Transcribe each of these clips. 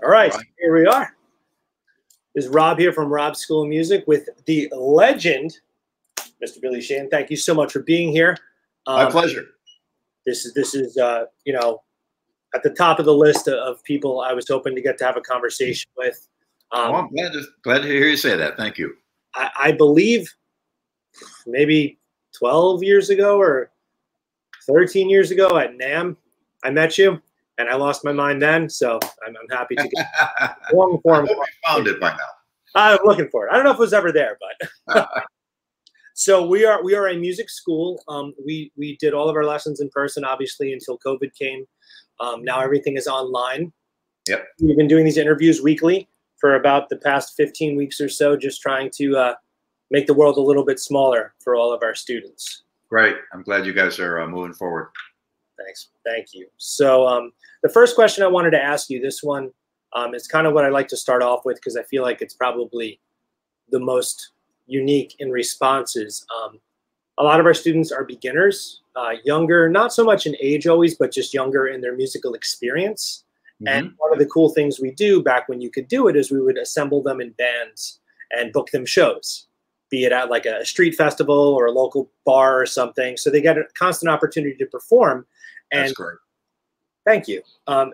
All right, here we are. This is Rob here from Rob's School of Music with the legend, Mr. Billy Sheehan. Thank you so much for being here. My pleasure. This is you know, at the top of the list of people I was hoping to get to have a conversation with. I'm glad to hear you say that. Thank you. I believe maybe 12 years ago or 13 years ago at NAMM, I met you, and I lost my mind then. So I'm happy to get long form. I hope you found it by now. I'm looking for it. I don't know if it was ever there, but so we are a music school. We did all of our lessons in person, obviously, until COVID came. Now everything is online. Yep. We've been doing these interviews weekly for about the past 15 weeks or so, just trying to make the world a little bit smaller for all of our students. Great. I'm glad you guys are moving forward. Thanks. Thank you. So the first question I wanted to ask you, this one is kind of what I like to start off with because I feel like it's probably the most unique in responses. A lot of our students are beginners, younger, not so much in age always, but just younger in their musical experience. And one of the cool things we do back when you could do it is we would assemble them in bands and book them shows, be it at like a street festival or a local bar or something. So they get a constant opportunity to perform. And that's great. Thank you.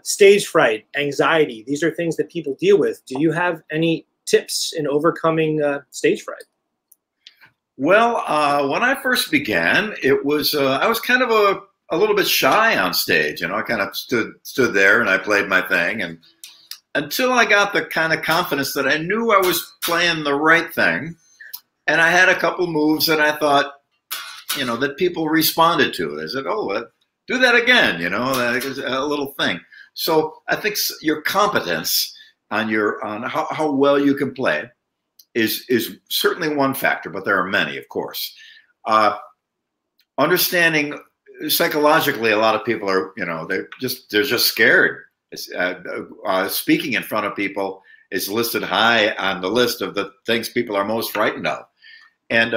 Stage fright, anxiety, these are things that people deal with. Do you have any tips in overcoming stage fright? Well, when I first began, it was I was kind of a little bit shy on stage. You know, I kind of stood there and I played my thing, and until I got the kind of confidence that I knew I was playing the right thing, and I had a couple moves that I thought, you know, that people responded to. They said, "Oh, do that again." You know, that is a little thing. So I think your competence on how well you can play is certainly one factor, but there are many, of course. Understanding psychologically, a lot of people are, you know, they're just scared. Speaking in front of people is listed high on the list of the things people are most frightened of. And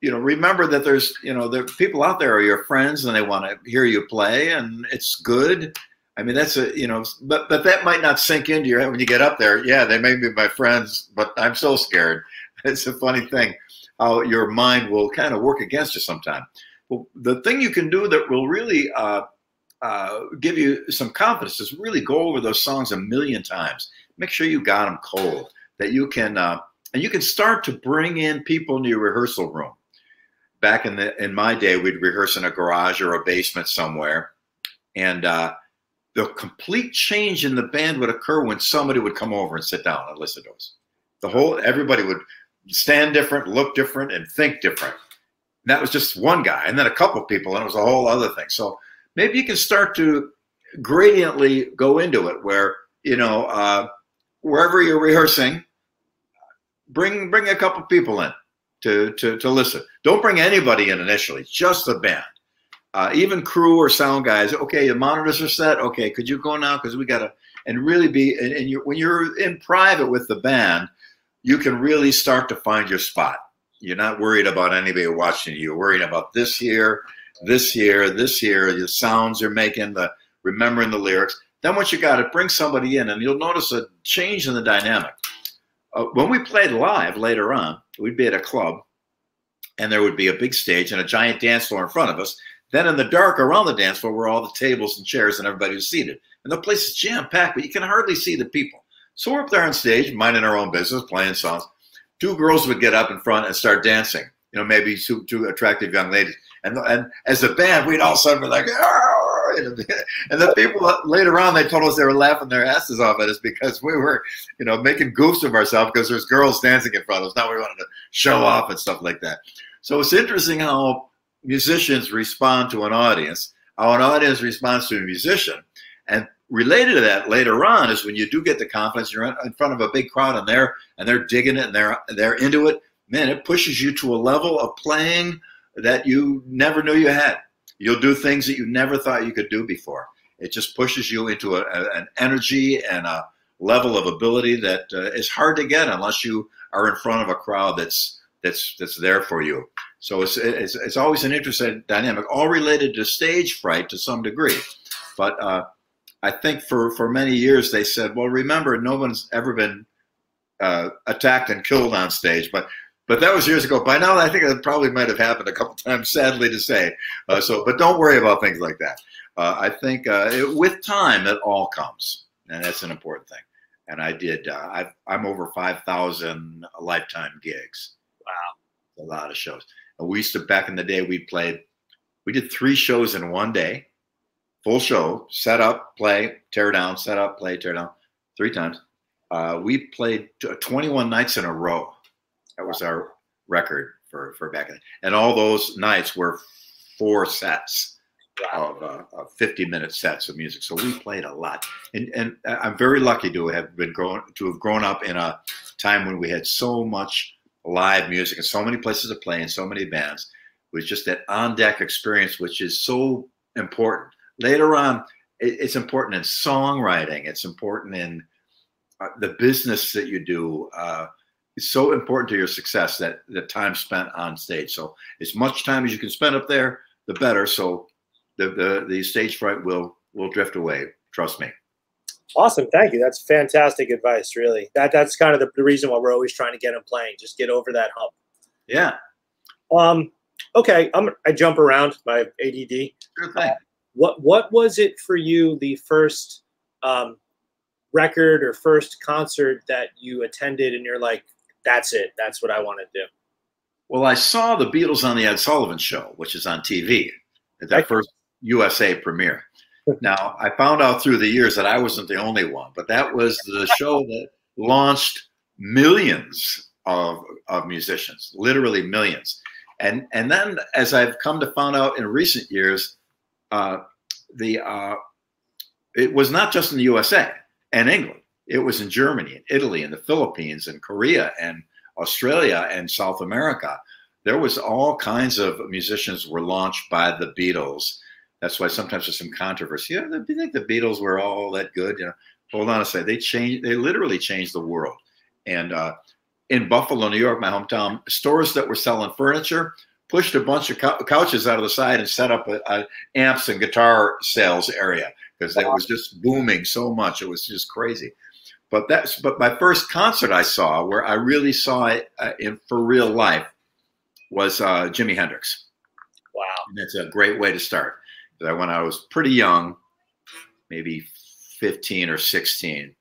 you know, remember that there's, you know, the people out there are your friends and they want to hear you play, and it's good. I mean, that's you know, but that might not sink into your head when you get up there. Yeah, they may be my friends, but I'm so scared. It's a funny thing how your mind will kind of work against you sometimes. Well, the thing you can do that will really give you some confidence is really go over those songs a million times. Make sure you got them cold, that you can, and you can start to bring in people in your rehearsal room. Back in my day, we'd rehearse in a garage or a basement somewhere, and the complete change in the band would occur when somebody would come over and sit down and listen to us. Everybody would stand different, look different, and think different. And that was just one guy, and then a couple of people, and it was a whole other thing. So maybe you can start to gradiently go into it where, you know, wherever you're rehearsing, bring a couple people in to listen. Don't bring anybody in initially, just the band. Even crew or sound guys. Okay, the monitors are set. Okay, could you go now? Because we got to, and really be, and when you're in private with the band, you can really start to find your spot. You're not worried about anybody watching you. You're worried about this here, this here, this here, the sounds you're making, remembering the lyrics. Then once you got it, bring somebody in, and you'll notice a change in the dynamic. When we played live later on, we'd be at a club, and there would be a big stage and a giant dance floor in front of us. Then in the dark around the dance floor were all the tables and chairs and everybody was seated. And the place is jam-packed, but you can hardly see the people. So we're up there on stage, minding our own business, playing songs. Two girls would get up in front and start dancing. You know, maybe two attractive young ladies. And as a band, we'd all of a sudden be like, "Arr!" And the people later on, they told us they were laughing their asses off at us because we were, you know, making goofs of ourselves because there's girls dancing in front of us. Now we wanted to show off and stuff like that. So it's interesting how musicians respond to an audience, how an audience responds to a musician. And related to that later on is when you do get the confidence, you're in front of a big crowd and they're digging it and they're into it. Man, it pushes you to a level of playing that you never knew you had. You'll do things that you never thought you could do before. It just pushes you into an energy and a level of ability that is hard to get unless you are in front of a crowd that's there for you. So it's always an interesting dynamic, all related to stage fright to some degree. But I think for many years they said, well, remember, no one's ever been attacked and killed on stage, but that was years ago. By now, I think it probably might have happened a couple times, sadly to say. But don't worry about things like that. I think with time, it all comes, and that's an important thing. And I did. I'm over 5,000 lifetime gigs. Wow, a lot of shows. And we used to, back in the day, we did 3 shows in one day, full show, set up, play, tear down, set up, play, tear down, 3 times. We played 21 nights in a row. That was our record for back then. And all those nights were 4 sets of 50-minute sets of music. So we played a lot. And I'm very lucky to have grown up in a time when we had so much live music and so many places to play and so many bands. It was just that on-deck experience, which is so important. Later on, it's important in songwriting. It's important in the business that you do. It's so important to your success that the time spent on stage. So as much time as you can spend up there, the better. So the stage fright will drift away. Trust me. Awesome. Thank you. That's fantastic advice, really. That's kind of the reason why we're always trying to get them playing. Just get over that hump. Yeah. Okay. I jump around my ADD. Sure thing. What was it for you, the first record or first concert that you attended and you're like, that's it. That's what I want to do? Well, I saw the Beatles on the Ed Sullivan Show, which is on TV, at that first USA premiere. Now, I found out through the years that I wasn't the only one, but that was the show that launched millions of musicians, literally millions. And then, as I've come to find out in recent years, it was not just in the USA and England. It was in Germany and Italy and the Philippines and Korea and Australia and South America. There was all kinds of musicians were launched by the Beatles. That's why sometimes there's some controversy. Yeah, they think the Beatles were all that good. You know, hold on a second. They literally changed the world. And in Buffalo, New York, my hometown, stores that were selling furniture pushed a bunch of couches out of the side and set up a amps and guitar sales area because it was just booming so much. It was just crazy. But my first concert I saw, where I really saw it for real life, was Jimi Hendrix. Wow. And that's a great way to start. When I was pretty young, maybe 15 or 16,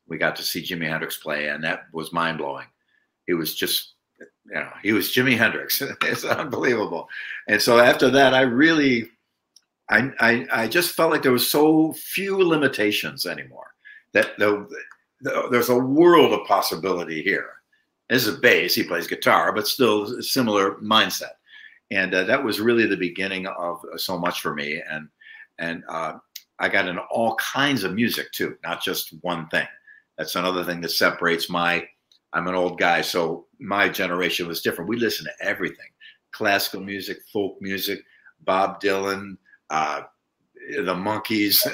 we got to see Jimi Hendrix play, and that was mind-blowing. It was just, he was Jimi Hendrix. It's unbelievable. And so after that, I just felt like there was so few limitations anymore, that there's a world of possibility here. This is a bass, he plays guitar, but still a similar mindset. And that was really the beginning of so much for me. And I got into all kinds of music too, not just one thing. That's another thing that separates I'm an old guy, so my generation was different. We listened to everything: classical music, folk music, Bob Dylan, the Monkees,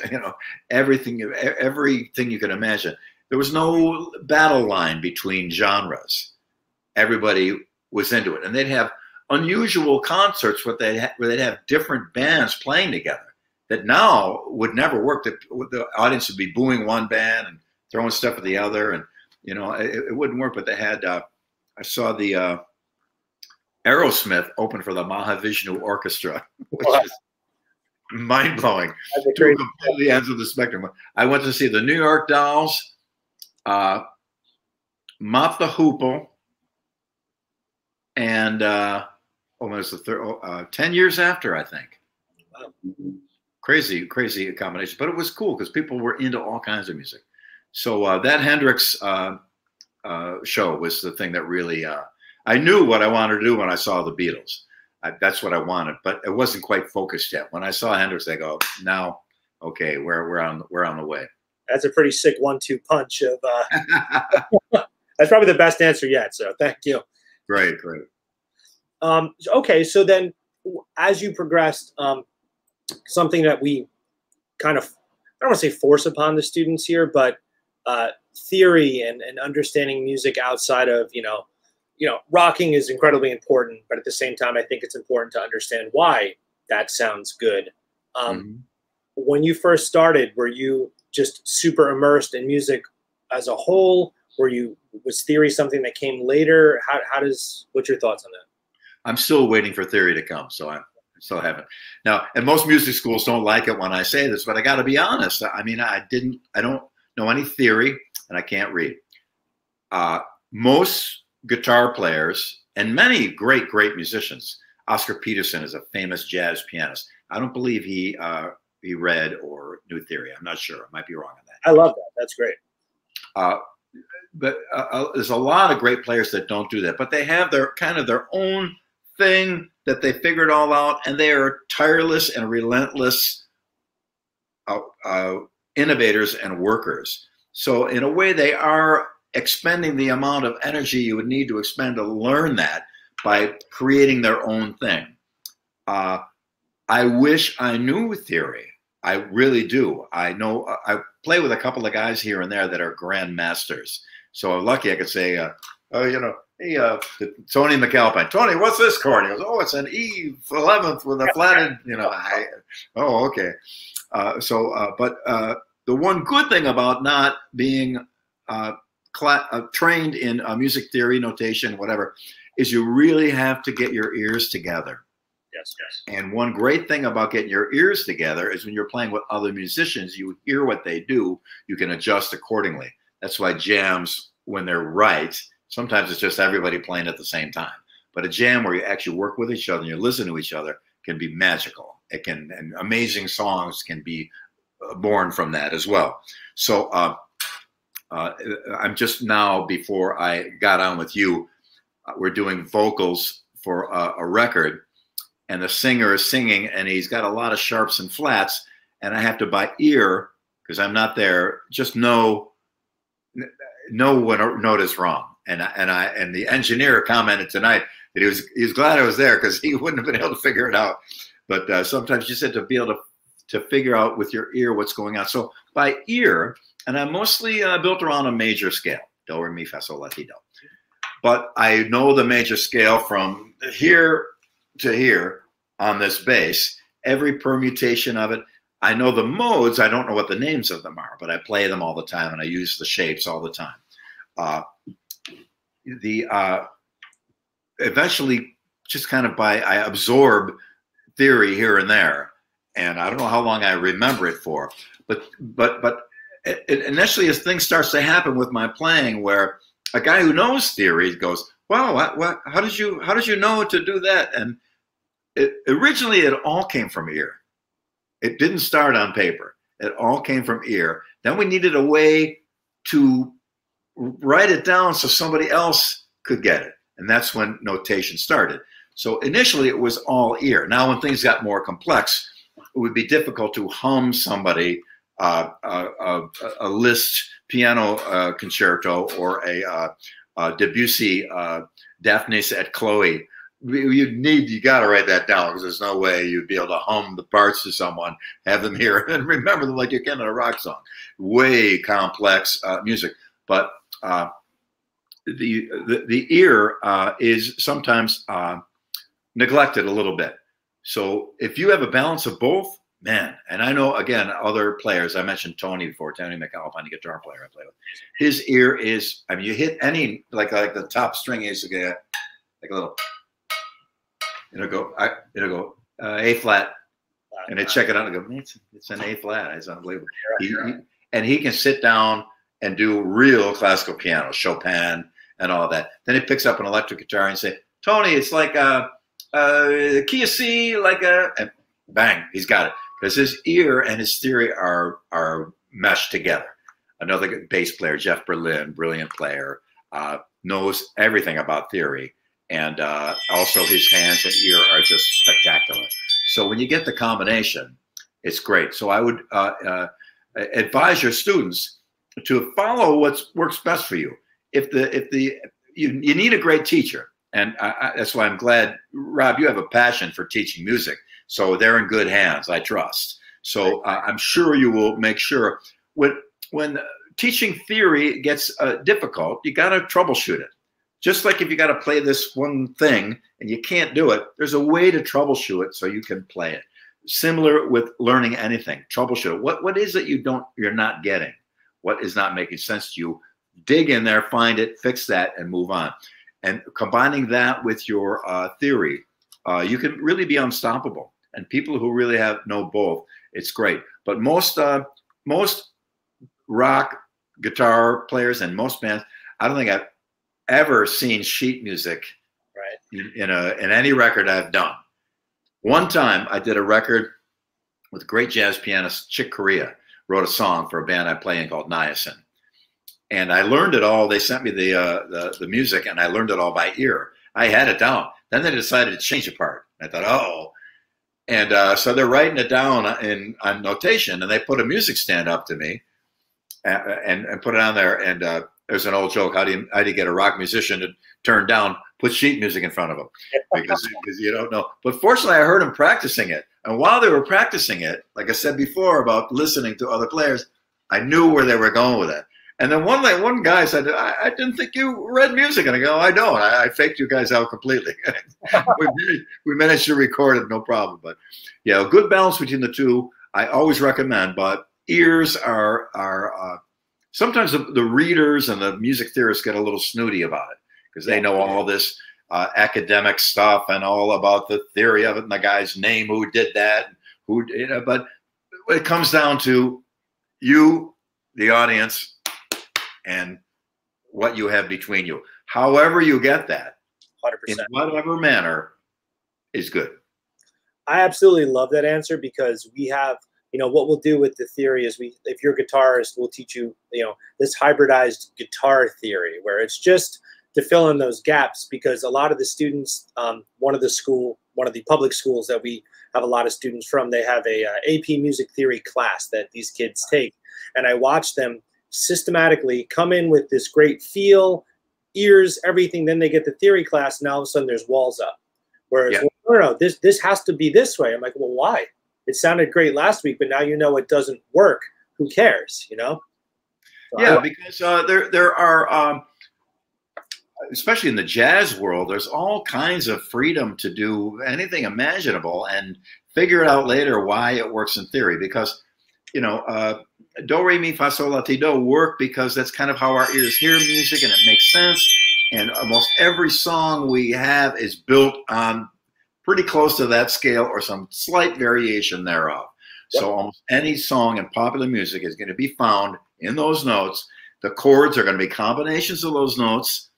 everything you can imagine. There was no battle line between genres. Everybody was into it, and they'd have unusual concerts where they'd have different bands playing together that now would never work. The audience would be booing one band and throwing stuff at the other, and it wouldn't work. But they had I saw the Aerosmith open for the Mahavishnu Orchestra, which is mind-blowing. Two completely ends of the spectrum. I went to see the New York Dolls, Mott the Hoople, and almost 10 years after, I think. Wow. Crazy combination, but it was cool because people were into all kinds of music. So that Hendrix show was the thing that really, I knew what I wanted to do when I saw the Beatles. That's what I wanted, but it wasn't quite focused yet. When I saw Hendrix, I go, now, okay, we're on the way. That's a pretty sick 1-2 punch of. That's probably the best answer yet. So thank you. Great. Okay, so then as you progressed, something that we kind of, I don't want to say force upon the students here, but theory and understanding music outside of, rocking is incredibly important, but at the same time, I think it's important to understand why that sounds good. when you first started, were you just super immersed in music as a whole? Was theory something that came later? What's your thoughts on that? I'm still waiting for theory to come, so I still haven't. Now, and most music schools don't like it when I say this, but I got to be honest. I mean, I don't know any theory, and I can't read. Most guitar players and many great musicians. Oscar Peterson is a famous jazz pianist. I don't believe he read or knew theory. I'm not sure. I might be wrong on that. I love that. That's great. But there's a lot of great players that don't do that, but they have their kind of their own thing that they figured all out, and they are tireless and relentless innovators and workers. So in a way, they are expending the amount of energy you would need to expend to learn that by creating their own thing. I wish I knew theory. I really do. I know I play with a couple of guys here and there that are grandmasters. So I'm lucky I could say, you know, hey, Tony McAlpine. Tony, what's this chord? He goes, oh, it's an E11th with a flatted, you know. Oh, okay. But the one good thing about not being trained in music theory, notation, whatever, is you really have to get your ears together. Yes, yes. And one great thing about getting your ears together is when you're playing with other musicians, you hear what they do, you can adjust accordingly. That's why jams, when they're right, sometimes it's just everybody playing at the same time. But a jam where you actually work with each other and you listen to each other can be magical. It can, and amazing songs can be born from that as well. So I'm just now, before I got on with you, we're doing vocals for a record, and the singer is singing, and he's got a lot of sharps and flats, and I have to, by ear, because I'm not there, just know when a note is wrong. And the engineer commented tonight that he was glad I was there because he wouldn't have been able to figure it out. But sometimes you said to be able to figure out with your ear what's going on. So by ear, and I'm mostly built around a major scale, do, re, mi, fa, sol, la, ti, do. But I know the major scale from here to here on this bass, every permutation of it. I know the modes. I don't know what the names of them are, but I play them all the time, and I use the shapes all the time. Eventually, just kind of I absorb theory here and there, and I don't know how long I remember it for, but initially, as things starts to happen with my playing, where a guy who knows theory goes, "Wow, how did you know to do that?" And originally, it all came from ear. It didn't start on paper. It all came from ear. Then we needed a way to write it down so somebody else could get it. And that's when notation started. So initially it was all ear. Now when things got more complex, it would be difficult to hum somebody a Liszt piano concerto or a Debussy Daphnis et Chloe. You got to write that down, because there's no way you'd be able to hum the parts to someone, have them hear and remember them like you can in a rock song. Way complex music, but the ear is sometimes neglected a little bit. So if you have a balance of both, man, and I know, again, other players, I mentioned Tony before, Tony McAlpine, a guitar player I play with. His ear is, I mean, you hit any, like the top string is like a little, it'll go A flat, and they check it out and go, it's an A flat. It's unbelievable. And he can sit down and do real classical piano, Chopin and all of that. Then he picks up an electric guitar and say, Tony, it's like a key of C, and bang, he's got it. Because his ear and his theory are meshed together. Another bass player, Jeff Berlin, brilliant player, knows everything about theory. And also his hands and ear are just spectacular. So when you get the combination, it's great. So I would advise your students to follow what works best for you. You need a great teacher, and that's why I'm glad, Rob, you have a passion for teaching music. So they're in good hands, I trust. So I'm sure you will make sure when teaching theory gets difficult, you got to troubleshoot it. Just like if you got to play this one thing and you can't do it, there's a way to troubleshoot it so you can play it. similar with learning anything. Troubleshoot. What is it you're not getting? What is not making sense to you? Dig in there, find it, fix that, and move on. And combining that with your theory, you can really be unstoppable. And people who really know both, it's great. But most rock guitar players and most bands, I don't think I've ever seen sheet music in any record I've done. One time I did a record with a great jazz pianist, Chick Corea, wrote a song for a band I play in called Niacin. And I learned it all. They sent me the music, and I learned it all by ear. I had it down. Then they decided to change a part. I thought, oh. And so they're writing it down on notation, and they put a music stand up to me and put it on there. And there's an old joke. How do you get a rock musician to turn down, put sheet music in front of them? Because you don't know. But fortunately, I heard them practicing it. And while they were practicing it, like I said before about listening to other players, I knew where they were going with it. And then one guy said, I didn't think you read music. And I go, I don't. I faked you guys out completely. we managed to record it, no problem. But yeah, a good balance between the two, I always recommend. But ears are sometimes the readers and the music theorists get a little snooty about it because they know all this academic stuff and all about the theory of it and the guy's name who did that, but it comes down to you, the audience, and what you have between you. However you get that, 100%. in whatever manner, is good. I absolutely love that answer because we have, what we'll do with the theory is if you're a guitarist, we'll teach you, this hybridized guitar theory where it's just to fill in those gaps because a lot of the students, one of the public schools that we have a lot of students from, they have a AP music theory class that these kids take. And I watch them systematically come in with this great feel, ears, everything. Then they get the theory class, and all of a sudden there's walls up. Whereas, no, this has to be this way. I'm like, well, why? It sounded great last week, but now it doesn't work. Who cares? So because there are, especially in the jazz world, there's all kinds of freedom to do anything imaginable and figure it out later why it works in theory. Because do, re, mi, fa, sol, la, ti, do work because that's kind of how our ears hear music and it makes sense. And almost every song we have is built on pretty close to that scale or some slight variation thereof. Yep. So almost any song in popular music is going to be found in those notes. The chords are going to be combinations of those notes.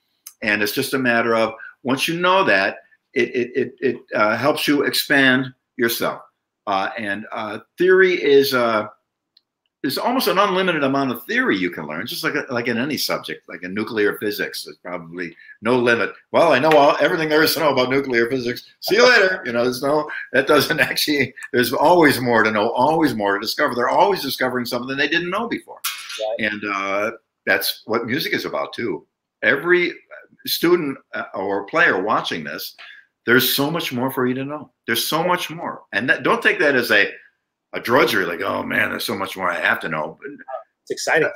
And it's just a matter of, once you know that, it helps you expand yourself. And theory is there's almost an unlimited amount of theory you can learn, just like in any subject, like in nuclear physics. There's probably no limit. Well, I know everything there is to know about nuclear physics. See you later. That doesn't actually, there's always more to know, always more to discover. They're always discovering something they didn't know before. Right. And that's what music is about too. Every student or player watching this, there's so much more for you to know. There's so much more. And don't take that as a drudgery, like, oh man, there's so much more I have to know. It's exciting.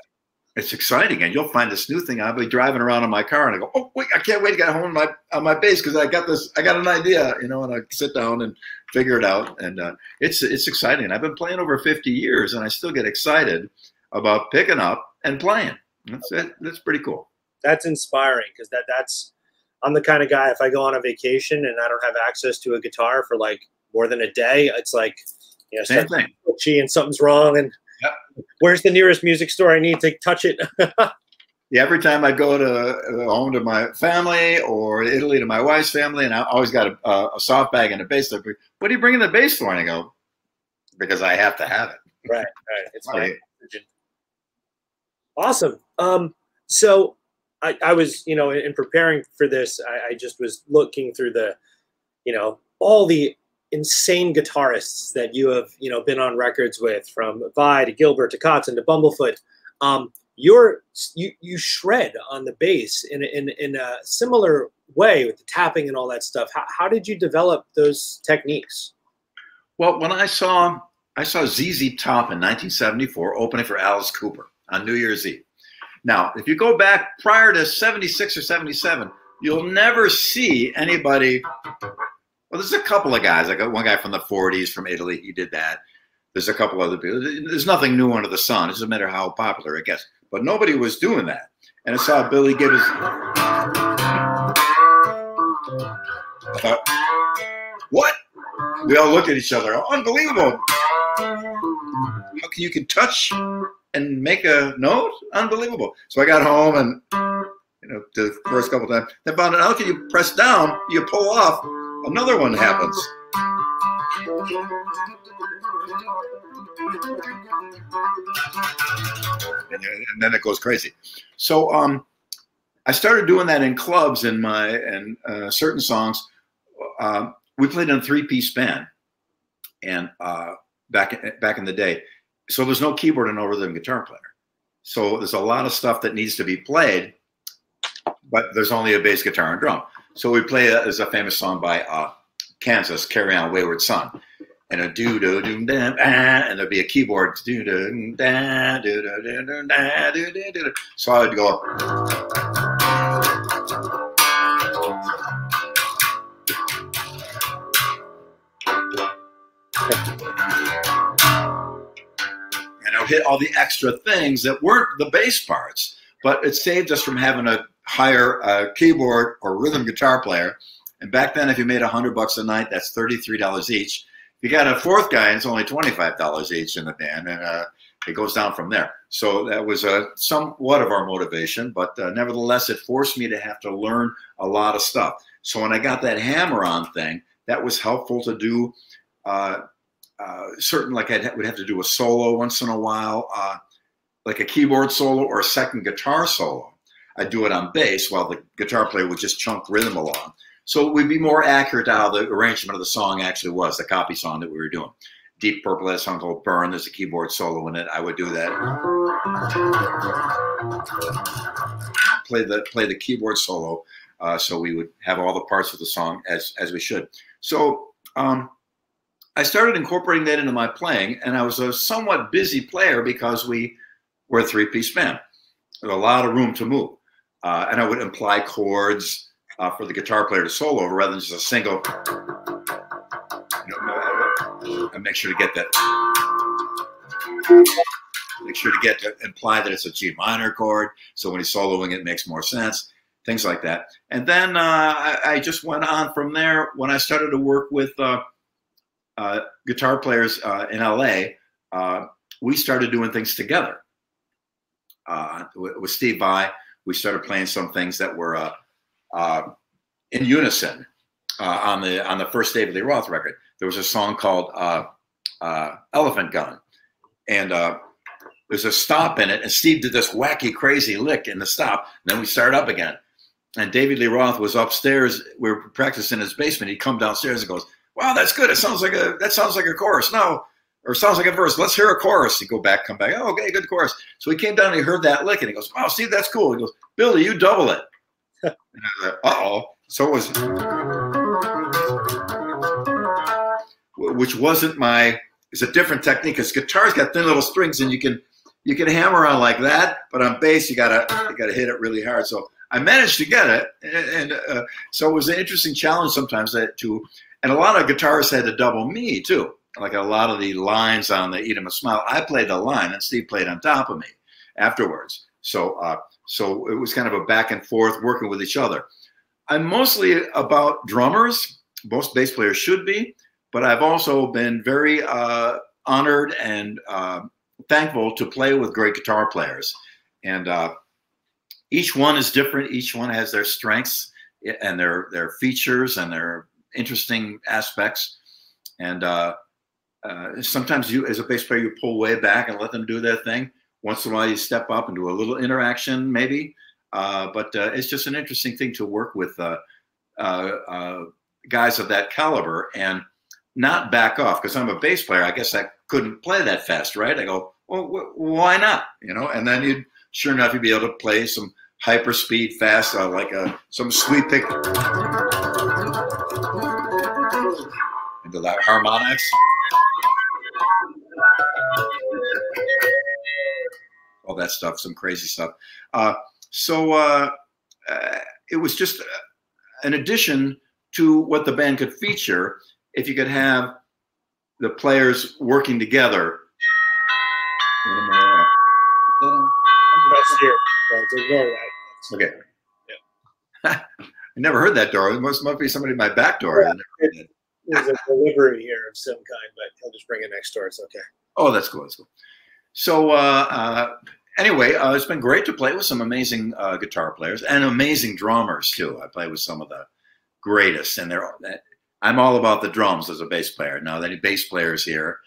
It's exciting, and you'll find this new thing. I'll be driving around in my car, and I go, oh wait, I can't wait to get home on my bass because I got an idea, and I sit down and figure it out, and it's exciting. I've been playing over 50 years, and I still get excited about picking up and playing. That's pretty cool. That's inspiring because I'm the kind of guy, if I go on a vacation and I don't have access to a guitar for like more than a day, it's like, same thing. And something's wrong, and where's the nearest music store? I need to touch it. Yeah, every time I go to home to my family or Italy to my wife's family, and I always got a soft bag and a bass. Like, what are you bringing the bass for? And I go, because I have to have it. Right. It's fine. Awesome. So I was, in preparing for this, I just was looking through all the insane guitarists that you have, been on records with, from Vai to Gilbert to Kotzen to Bumblefoot. You shred on the bass in a similar way with the tapping and all that stuff. How did you develop those techniques? Well, when I saw ZZ Top in 1974 opening for Alice Cooper on New Year's Eve. Now, if you go back prior to 76 or 77, you'll never see anybody Well, there's a couple of guys. I got one guy from the 40s from Italy. He did that. There's a couple other people. There's nothing new under the sun. It doesn't matter how popular it gets. But nobody was doing that. And I saw Billy give his... I thought, what? We all looked at each other. Unbelievable. How can you touch and make a note? Unbelievable. So I got home and, the first couple times, I found out how can you press down, you pull off, another one happens. And then it goes crazy. So I started doing that in clubs and certain songs. We played in a 3-piece band, and back in the day. So there's no keyboard and no rhythm guitar player. So there's a lot of stuff that needs to be played, but there's only a bass guitar and drum. So we play there's a famous song by Kansas, "Carry On Wayward Son," and a do do do da, and there'd be a keyboard do do da do do do da do do do. So I would go. And I would hit all the extra things that weren't the bass parts, but it saved us from having to hire a keyboard or rhythm guitar player. And back then, if you made $100 a night, that's $33 each. If you got a fourth guy, it's only $25 each in the band, and it goes down from there. So that was somewhat of our motivation, but nevertheless, it forced me to have to learn a lot of stuff. So when I got that hammer-on thing, that was helpful to do. Certain, like I would have to do a solo once in a while, like a keyboard solo or a second guitar solo. I'd do it on bass while the guitar player would just chunk rhythm along. So it would be more accurate to how the arrangement of the song actually was, the copy song that we were doing. Deep Purple had a song called Burn. There's a keyboard solo in it. I would do that. Play the keyboard solo, so we would have all the parts of the song as we should. So I started incorporating that into my playing, and I was a somewhat busy player because we were a 3-piece band. There was a lot of room to move. And I would imply chords for the guitar player to solo over rather than just a single. And make sure to get that. Make sure to imply that it's a G minor chord. So when he's soloing, it makes more sense. Things like that. And then I just went on from there. When I started to work with guitar players in LA, we started doing things together. With Steve Vai, we started playing some things that were in unison on the first David Lee Roth record. There was a song called Elephant Gun, and there's a stop in it, and Steve did this wacky, crazy lick in the stop, and then we start up again. And David Lee Roth was upstairs. We were practicing in his basement. He'd come downstairs and goes, "Wow, that's good. That sounds like a chorus. No, or sounds like a verse. Let's hear a chorus." He'd go back, come back. "Oh, okay, good chorus." So he came down and he heard that lick, and he goes, "Wow, Steve, that's cool." He goes, "Billy, you double it." And I was like, "Uh-oh." So it was, which wasn't it's a different technique, because guitar's got thin little strings, and you can hammer on like that, but on bass you gotta hit it really hard. So I managed to get it, and so it was an interesting challenge sometimes and a lot of guitarists had to double me too. Like a lot of the lines on the Eat 'Em a Smile, I played the line, and Steve played on top of me afterwards. So it was kind of a back and forth working with each other. I'm mostly about drummers. Most bass players should be, but I've also been very honored and thankful to play with great guitar players. And each one is different. Each one has their strengths and their features and their interesting aspects. And sometimes you, as a bass player, you pull way back and let them do their thing. Once in a while, you step up and do a little interaction, maybe. But it's just an interesting thing to work with guys of that caliber and not back off. Because I'm a bass player, I guess I couldn't play that fast, right? I go, well, why not? And then sure enough, you'd be able to play some hyper speed fast, like some sweet pick into that harmonics. All that stuff, some crazy stuff. So it was just an addition to what the band could feature if you could have the players working together. That's here. Ignore that. Okay. Yeah. I never heard that door. It must be somebody at my back door. Yeah, there's a delivery here of some kind, but he'll just bring it next door. It's okay. Oh, that's cool. That's cool. So anyway, it's been great to play with some amazing guitar players and amazing drummers too. I play with some of the greatest, and I'm all about the drums as a bass player. Now, any bass players here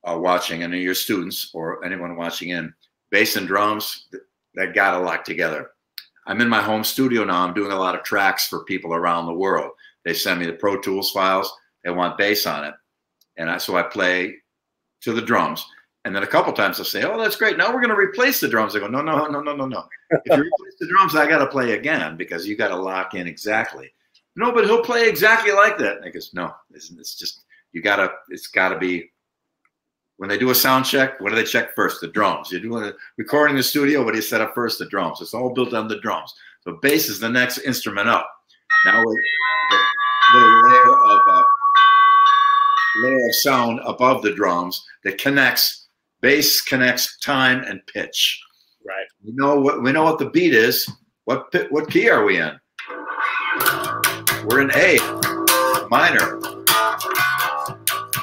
watching, and your students or anyone watching in, bass and drums, that got a lot together. I'm in my home studio now. I'm doing a lot of tracks for people around the world. They send me the Pro Tools files. They want bass on it, and so I play to the drums. And then a couple times they'll say, "Oh, that's great. Now we're going to replace the drums." I go, "No, no, no, no, no, no. If you replace the drums, I got to play again because you got to lock in exactly." "No, but he'll play exactly like that." And I goes, "No, it's just it's got to be." When they do a sound check, what do they check first? The drums. You're doing a recording in the studio. What do you set up first? The drums. It's all built on the drums. So bass is the next instrument up. Now we're the layer of sound above the drums that connects. Bass connects time and pitch. Right. We know what the beat is. What key are we in? We're in A minor.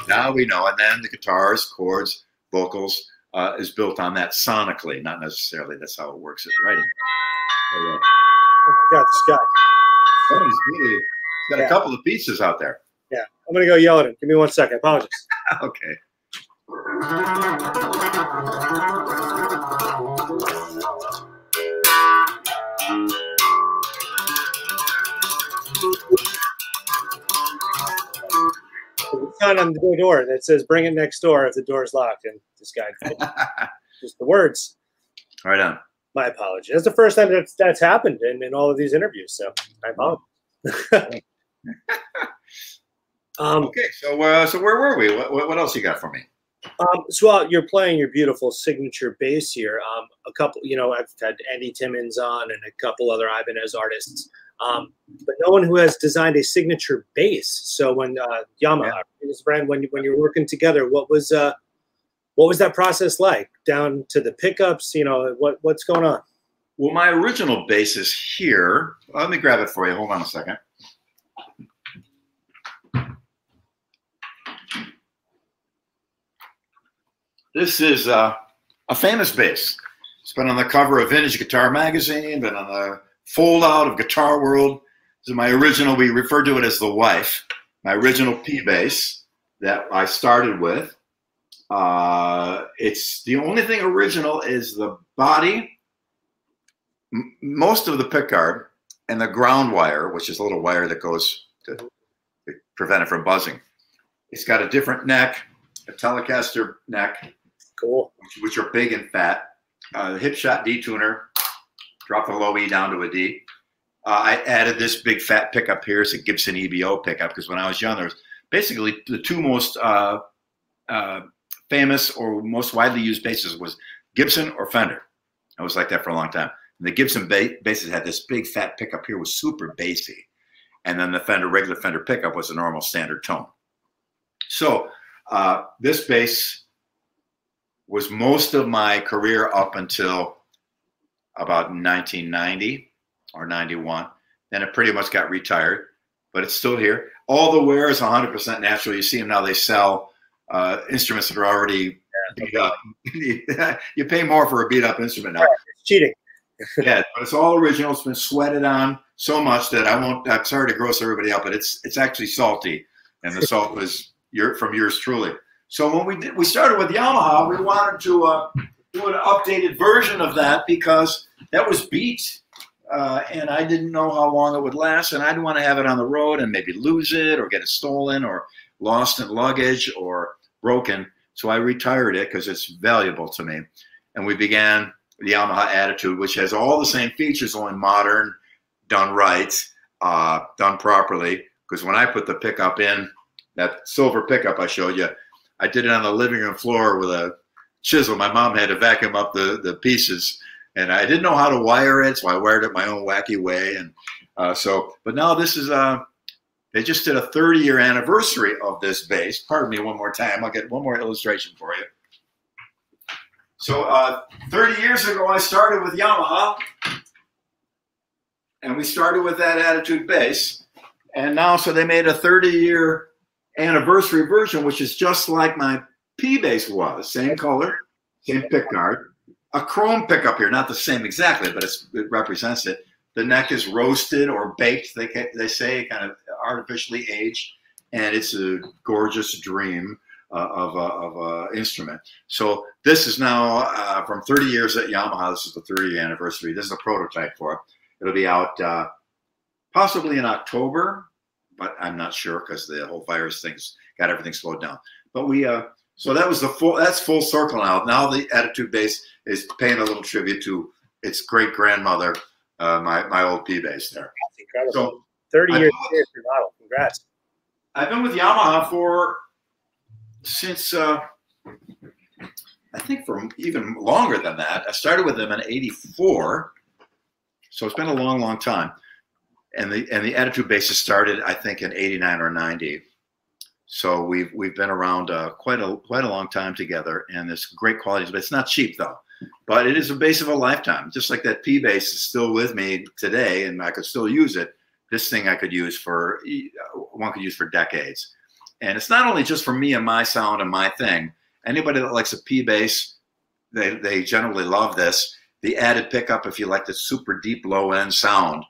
Now we know, and then the guitars, chords, vocals is built on that sonically, not necessarily that's how it works at writing. Oh my God, this guy. Somebody's really got a couple of pieces out there. Yeah, I'm gonna go yell at him. Give me 1 second. Apologies. Okay. There's a sign on the door that says "Bring it next door" if the door's locked, and this guy just the words. Right on. My apologies. That's the first time that's happened in all of these interviews, so I apologize. Okay, so where were we? What else you got for me? So you're playing your beautiful signature bass here. A couple, I've had Andy Timmons on and a couple other Ibanez artists, but no one who has designed a signature bass. So when Yamaha, this brand, when you're working together, what was that process like? Down to the pickups, what's going on? Well, my original bass is here. Let me grab it for you. Hold on a second. This is a famous bass. It's been on the cover of Vintage Guitar Magazine, been on the fold out of Guitar World. This is my original, we refer to it as the wife, my original P bass that I started with. It's the only thing original is the body, most of the pickguard, and the ground wire, which is a little wire that goes to prevent it from buzzing. It's got a different neck, a Telecaster neck. Cool. Which are big and fat. The hip shot D tuner, drop the low E down to a D. I added this big fat pickup here. It's a Gibson EBO pickup because when I was young, there was basically the two most famous or most widely used basses was Gibson or Fender. I was like that for a long time. And the Gibson basses had this big fat pickup here, was super bassy, and then the regular Fender pickup was a normal standard tone. So this bass was most of my career up until about 1990 or 91. Then it pretty much got retired, but it's still here. All the wear is 100% natural. You see them now, they sell instruments that are already beat up. You pay more for a beat up instrument now. It's cheating. Yeah, but it's all original. It's been sweated on so much that I'm sorry to gross everybody up, but it's actually salty. And the salt was from yours truly. So when we started with Yamaha, we wanted to do an updated version of that because that was beat, and I didn't know how long it would last, and I didn't want to have it on the road and maybe lose it or get it stolen or lost in luggage or broken. So I retired it because it's valuable to me, and we began the Yamaha Attitude, which has all the same features, only modern, done right, done properly. Because when I put the pickup in, that silver pickup I showed you, I did it on the living room floor with a chisel. My mom had to vacuum up the pieces, and I didn't know how to wire it, so I wired it my own wacky way. And but now this is They just did a 30-year anniversary of this bass. Pardon me one more time. I'll get one more illustration for you. So 30 years ago, I started with Yamaha. And we started with that Attitude bass. And now, so they made a 30-year anniversary version, which is just like my P bass was. Same color, same pickguard. A chrome pickup here, not the same exactly, but it represents it. The neck is roasted or baked, they say, kind of artificially aged, and it's a gorgeous dream of an instrument. So this is now from 30 years at Yamaha. This is the 30th anniversary. This is a prototype for it. It'll be out possibly in October, but I'm not sure because the whole virus thing's got everything slowed down. But we so that was that's full circle now. Now the Attitude bass is paying a little tribute to its great grandmother. My old P bass there. That's incredible. So 30 years for model. Congrats. I've been with Yamaha since I think for even longer than that. I started with them in '84, so it's been a long, long time. And the Attitude basses started, I think, in '89 or '90. So we've been around quite a long time together, and it's great quality. But it's not cheap though. But it is a bass of a lifetime. Just like that P bass is still with me today, and I could still use it. This thing I could use one could use for decades. And it's not only just for me and my sound and my thing. Anybody that likes a P bass, they generally love this. The added pickup, if you like the super deep low end sound,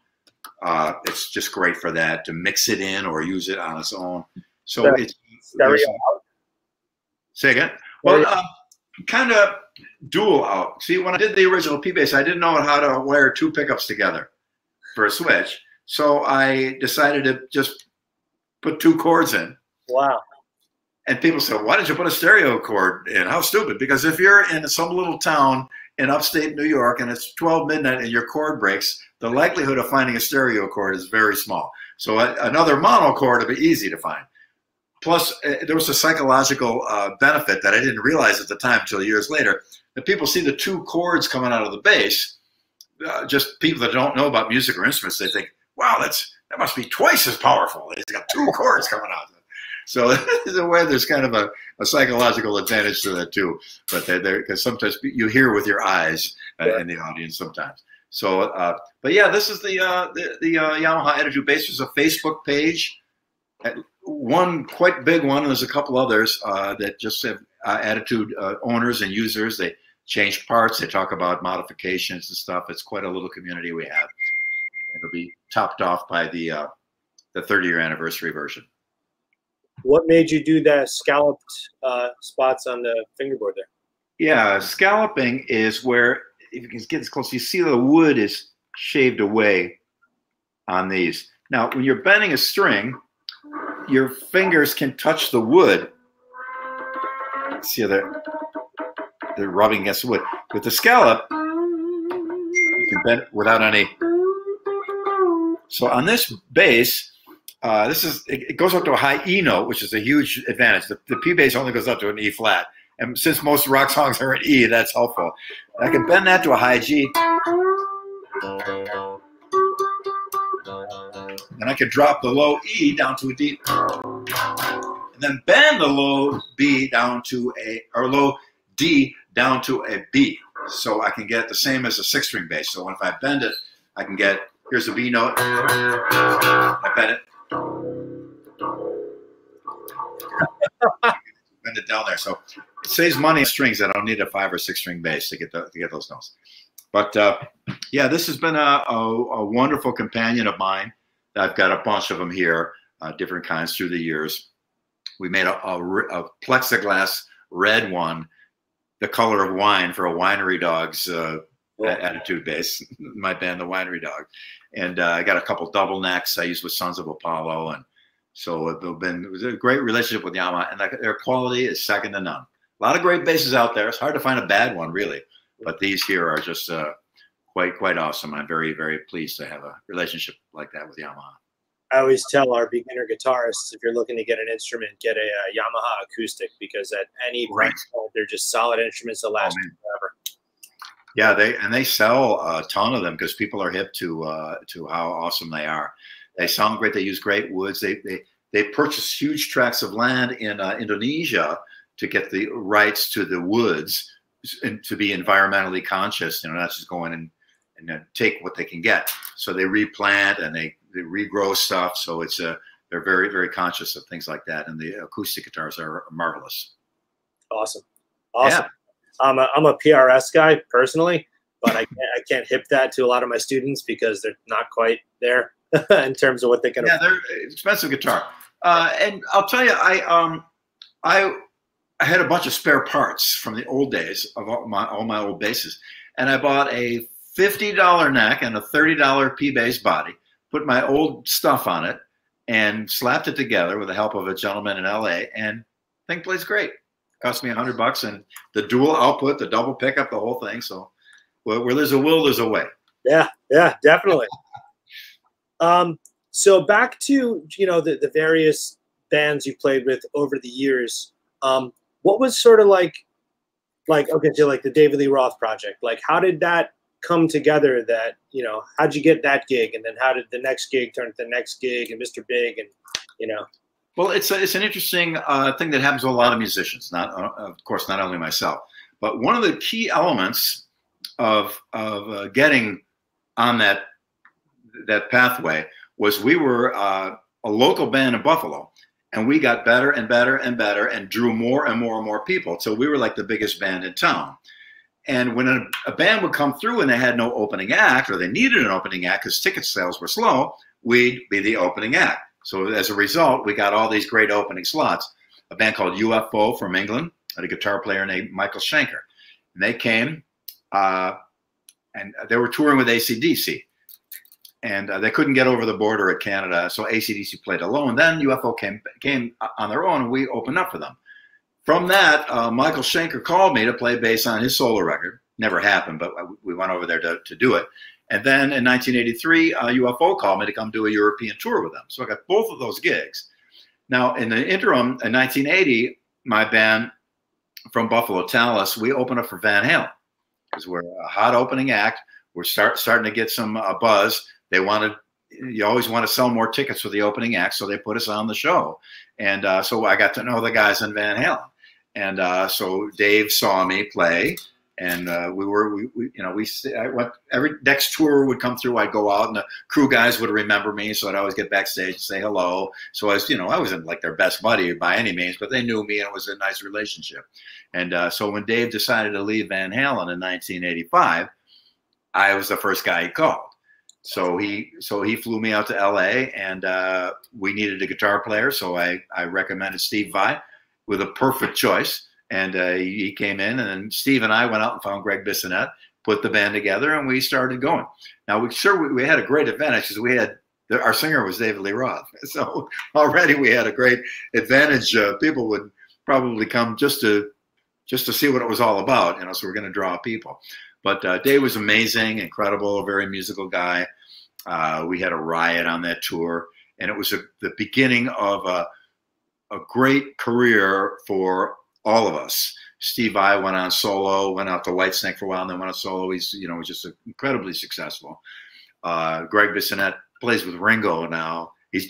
it's just great for that, to mix it in or use it on its own. So it's stereo out. Say again. Well, kind of dual out. See, when I did the original P bass, I didn't know how to wire two pickups together for a switch. So I decided to just put two cords in. Wow. And people said, why did you put a stereo cord in? How stupid. Because if you're in some little town in upstate New York and it's 12 midnight and your cord breaks, the likelihood of finding a stereo cord is very small. So another mono cord would be easy to find. Plus, there was a psychological benefit that I didn't realize at the time until years later. That people see the two chords coming out of the bass, just people that don't know about music or instruments, they think, wow, that must be twice as powerful. It's got two chords coming out. So in a way, there's kind of a psychological advantage to that too. But because sometimes you hear with your eyes in the audience sometimes. So, but yeah, this is the Yamaha Attitude bass. There's a Facebook page. One quite big one, and there's a couple others that just have Attitude owners and users. They change parts. They talk about modifications and stuff. It's quite a little community we have. It'll be topped off by the 30-year anniversary version. What made you do the scalloped spots on the fingerboard there? Yeah, scalloping is where, if you can get this close, you see the wood is shaved away on these. Now, when you're bending a string, your fingers can touch the wood. See how they're rubbing against the wood. With the scallop, you can bend it without any. So on this bass, it goes up to a high E note, which is a huge advantage. The P bass only goes up to an E flat. And since most rock songs are in E, that's helpful. I can bend that to a high G. And I could drop the low E down to a D. And then bend the low B down to or low D down to a B. So I can get the same as a 6-string bass. So if I bend it, I can get, here's a B note. I bend it. Bend it down there. So it saves money on strings. I don't need a 5 or 6-string bass to get those notes. But yeah, this has been a wonderful companion of mine. I've got a bunch of them here, different kinds through the years. We made a plexiglass red one, the color of wine, for a Winery Dogs Attitude bass. My band, the Winery Dog. And I got a couple double necks I used with Sons of Apollo. And so it was a great relationship with Yamaha, and their quality is second to none. A lot of great basses out there. It's hard to find a bad one, really. But these here are just quite awesome. I'm very, very pleased to have a relationship like that with Yamaha. I always tell our beginner guitarists, if you're looking to get an instrument, get a Yamaha acoustic, because at any price point, they're just solid instruments that last forever. Yeah, they sell a ton of them because people are hip to how awesome they are. They sound great. They use great woods. They purchase huge tracts of land in Indonesia to get the rights to the woods and to be environmentally conscious, not just going and take what they can get. So they replant and they regrow stuff. So they're very, very conscious of things like that. And the acoustic guitars are marvelous. Awesome. Yeah. I'm a PRS guy personally, but I can't hip that to a lot of my students because they're not quite there in terms of what they can. Yeah, they're expensive guitar. And I'll tell you, I had a bunch of spare parts from the old days of all my old basses, and I bought a $50 neck and a $30 P-bass body, put my old stuff on it, and slapped it together with the help of a gentleman in LA, and the thing plays great. Cost me $100, and the dual output, the double pickup, the whole thing. So where there's a will, there's a way. Yeah, definitely. So back to, the various bands you played with over the years. What was sort of like okay, so like the David Lee Roth project, like how did that come together? That, how'd you get that gig, and then how did the next gig turn to the next gig and Mr. Big, and Well, it's an interesting thing that happens to a lot of musicians. Not, of course, not only myself, but one of the key elements of getting on that pathway was we were a local band in Buffalo, and we got better and better and better and drew more and more and more people. So we were like the biggest band in town. And when a band would come through and they had no opening act, or they needed an opening act because ticket sales were slow, we'd be the opening act. So as a result, we got all these great opening slots. A band called UFO from England had a guitar player named Michael Schenker. And they came, and they were touring with AC/DC. And they couldn't get over the border at Canada, so AC/DC played alone. Then UFO came on their own, and we opened up for them. From that, Michael Schenker called me to play bass on his solo record. Never happened, but we went over there to do it. And then in 1983, UFO called me to come do a European tour with them. So I got both of those gigs. Now, in the interim, in 1980, my band from Buffalo, Tallis, we opened up for Van Halen because we're a hot opening act. We're starting to get some buzz. You always want to sell more tickets for the opening act, so they put us on the show. And so I got to know the guys in Van Halen. And so Dave saw me play. And I went, every next tour would come through, I'd go out, and the crew guys would remember me, so I'd always get backstage and say hello. So I wasn't like their best buddy by any means, but they knew me, and it was a nice relationship. And so when Dave decided to leave Van Halen in 1985, I was the first guy he called. So he flew me out to LA, and we needed a guitar player, so I recommended Steve Vai with a perfect choice. And he came in, and then Steve and I went out and found Greg Bissonette, put the band together, and we started going. Now, we had a great advantage because our singer was David Lee Roth. So already we had a great advantage. People would probably come just to see what it was all about, so we're going to draw people. But Dave was amazing, incredible, a very musical guy. We had a riot on that tour, and it was the beginning of a great career for all of us. Steve Vai went on solo, went out to Whitesnake for a while, and then went on solo. He's, was just incredibly successful. Greg Bissonette plays with Ringo now. He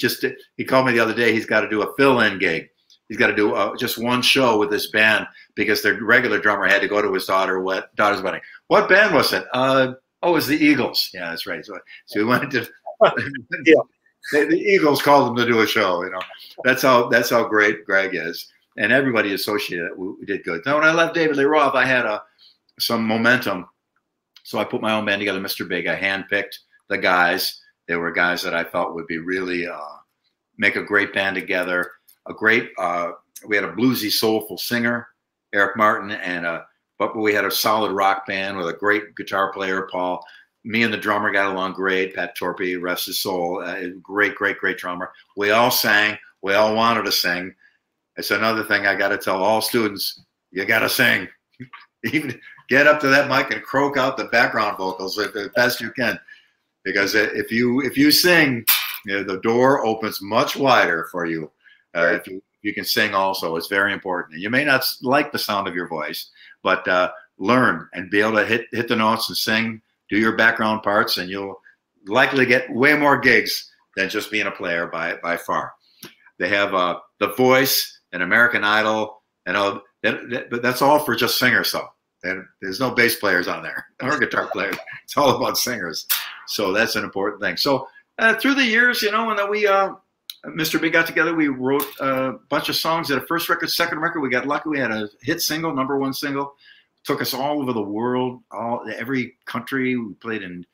called me the other day. He's got to do a fill-in gig. He's got to do just one show with this band because their regular drummer had to go to his daughter's wedding. What band was it? It was the Eagles. Yeah, that's right. So we went to the Eagles called him to do a show. That's how great Greg is. And everybody associated it. We did good. Now, when I left David Lee Roth, I had some momentum. So I put my own band together, Mr. Big. I handpicked the guys. They were guys that I felt would be really make a great band together. We had a bluesy, soulful singer, Eric Martin, but we had a solid rock band with a great guitar player, Paul. Me and the drummer got along great. Pat Torpey, rest his soul, great drummer. We all sang. We all wanted to sing. It's another thing I got to tell all students: you got to sing. Even get up to that mic and croak out the background vocals as best you can, because if you sing, the door opens much wider for you. If you can sing, also, it's very important. You may not like the sound of your voice, but learn and be able to hit the notes and sing. Do your background parts, and you'll likely get way more gigs than just being a player by far. They have The Voice and American Idol, and all, but that's all for just singers, though. And there's no bass players on there or guitar players. It's all about singers. So that's an important thing. So through the years, you know, when we Mr. Big got together, we wrote a bunch of songs. At a first record, second record, we got lucky. We had a hit single, #1 single. Took us all over the world, every country. We played in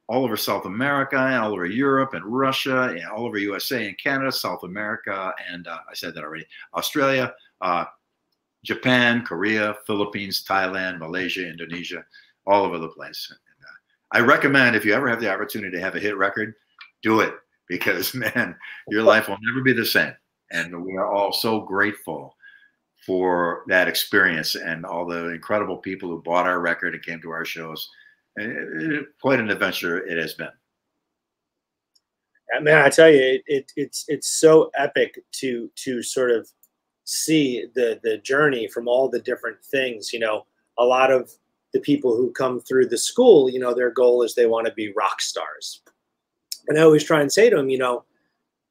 all over South America, all over Europe and Russia, and all over USA and Canada, South America, and I said that already, Australia, Japan, Korea, Philippines, Thailand, Malaysia, Indonesia, all over the place. And, I recommend if you ever have the opportunity to have a hit record, do it, because, man, your life will never be the same. And we are all so grateful for that experience and all the incredible people who bought our record and came to our shows. Quite an adventure it has been. Man, I tell you, it's so epic to sort of see the journey from all the different things. You know, a lot of the people who come through the school, you know, their goal is they want to be rock stars. And I always try and say to them, you know,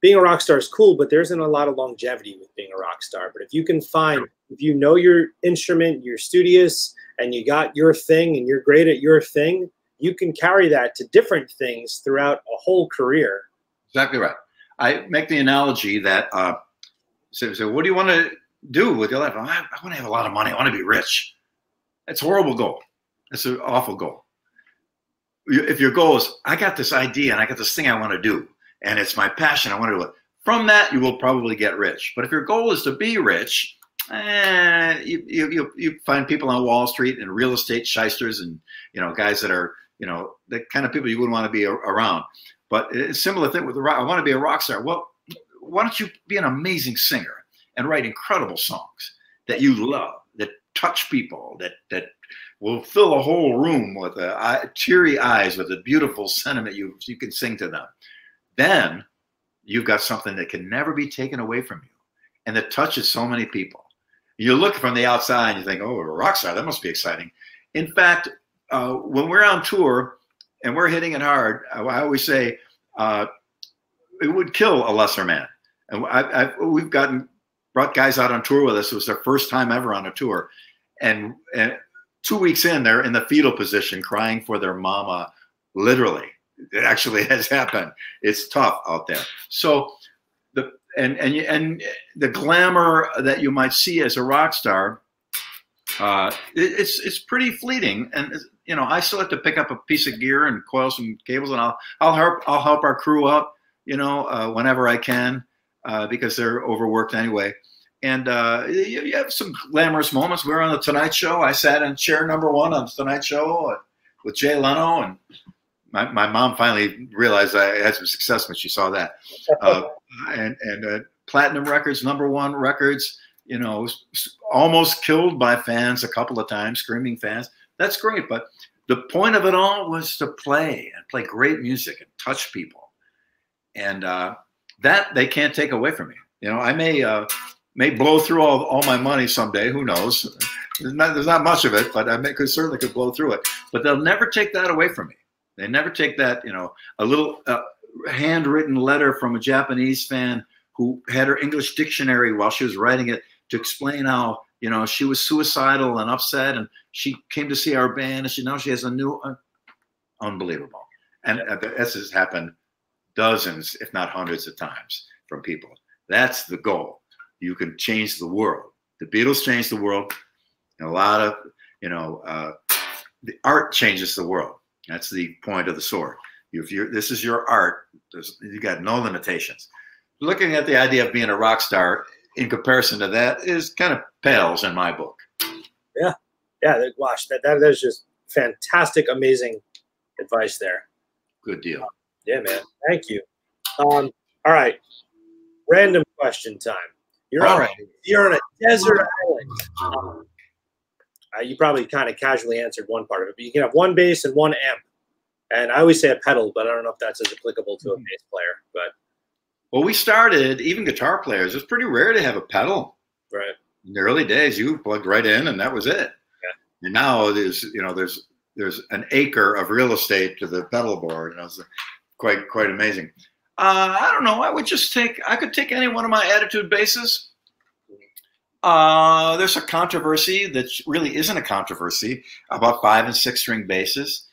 being a rock star is cool, but there isn't a lot of longevity with being a rock star. But if you can find, if you know your instrument, you're studious, and you got your thing and you're great at your thing, you can carry that to different things throughout a whole career. Exactly right. I make the analogy that, so what do you want to do with your life? I want to have a lot of money. I want to be rich. It's a horrible goal. It's an awful goal. If your goal is, I got this idea and I got this thing I want to do, and it's my passion, I want to do it. From that, you will probably get rich. But if your goal is to be rich, you find people on Wall Street and real estate shysters and, you know, guys that are, you know, the kind of people you wouldn't want to be around. But it's a similar thing with the rock. I want to be a rock star. Well, why don't you be an amazing singer and write incredible songs that you love, that touch people, that will fill a whole room with teary eyes, with a beautiful sentiment you can sing to them. Then you've got something that can never be taken away from you and that touches so many people. You look from the outside and you think, oh, a rock star, that must be exciting. In fact, when we're on tour and we're hitting it hard, I always say it would kill a lesser man. And we've brought guys out on tour with us. It was their first time ever on a tour. And 2 weeks in, they're in the fetal position crying for their mama, literally. It actually has happened. It's tough out there. So and the glamour that you might see as a rock star, it's pretty fleeting. And you know, I still have to pick up a piece of gear and coil some cables, and I'll help our crew out, you know, whenever I can, because they're overworked anyway. And you have some glamorous moments. We were on the Tonight Show. I sat in chair #1 on the Tonight Show with Jay Leno, and my mom finally realized I had some success when she saw that. And platinum records, #1 records, you know, almost killed by fans a couple of times, screaming fans. That's great. But the point of it all was to play great music and touch people. And that they can't take away from me. You know, I may blow through all my money someday. Who knows? There's not much of it, but I certainly could blow through it. But they'll never take that away from me. They never take that, you know, a little handwritten letter from a Japanese fan who had her English dictionary while she was writing it to explain how, you know, she was suicidal and upset, and she came to see our band, and now she has a new, unbelievable. And this has happened dozens, if not hundreds of times from people. That's the goal. You can change the world. The Beatles changed the world. And a lot of, you know, the art changes the world. That's the point of the sword. This is your art. You got no limitations. Looking at the idea of being a rock star in comparison to that is kind of pales in my book. Yeah, yeah. Gosh, that is just fantastic, amazing advice there. Good deal. Yeah, man. Thank you. All right. Random question time. You're on a desert island. You probably kind of casually answered one part of it, but you can have one bass and one amp. And I always say a pedal, but I don't know if that's as applicable to a bass player. But well, we started, even guitar players, it's pretty rare to have a pedal. Right. In the early days, you plugged right in, and that was it. Yeah. And now there's an acre of real estate to the pedal board, and it's quite amazing. I don't know. I could take any one of my Attitude basses. There's a controversy that really isn't a controversy about 5- and 6-string basses.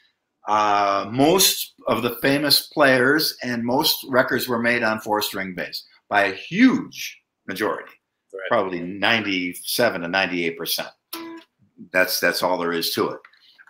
Most of the famous players and most records were made on 4-string bass by a huge majority, right. Probably 97 to 98%. That's all there is to it.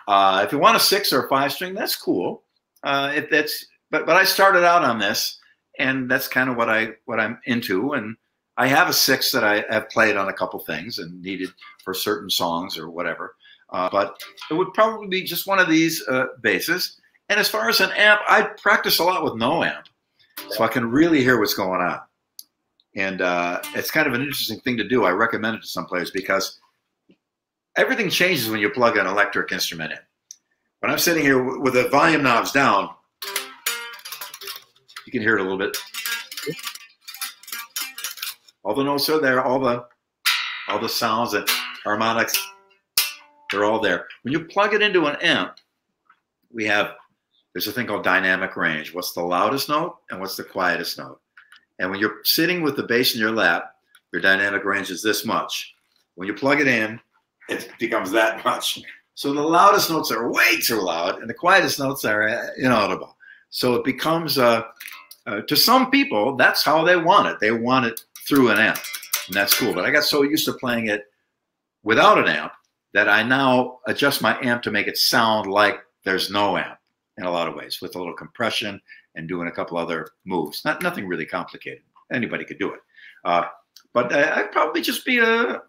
If you want a 6 or a 5-string, that's cool. But I started out on this, and that's kind of what I'm into. And I have a 6 that I have played on a couple things and needed for certain songs or whatever. But it would probably be just one of these basses. And as far as an amp, I practice a lot with no amp, so I can really hear what's going on. And it's kind of an interesting thing to do. I recommend it to some players because everything changes when you plug an electric instrument in. When I'm sitting here with the volume knobs down, you can hear it a little bit. All the notes are there, all the sounds and harmonics, they're all there. When you plug it into an amp, there's a thing called dynamic range. What's the loudest note and what's the quietest note? And when you're sitting with the bass in your lap, your dynamic range is this much. When you plug it in, it becomes that much. So the loudest notes are way too loud and the quietest notes are inaudible. So it becomes, to some people, that's how they want it. They want it through an amp, and that's cool. But I got so used to playing it without an amp that I now adjust my amp to make it sound like there's no amp in a lot of ways, with a little compression and doing a couple other moves. Nothing really complicated. Anybody could do it. But I'd probably just be I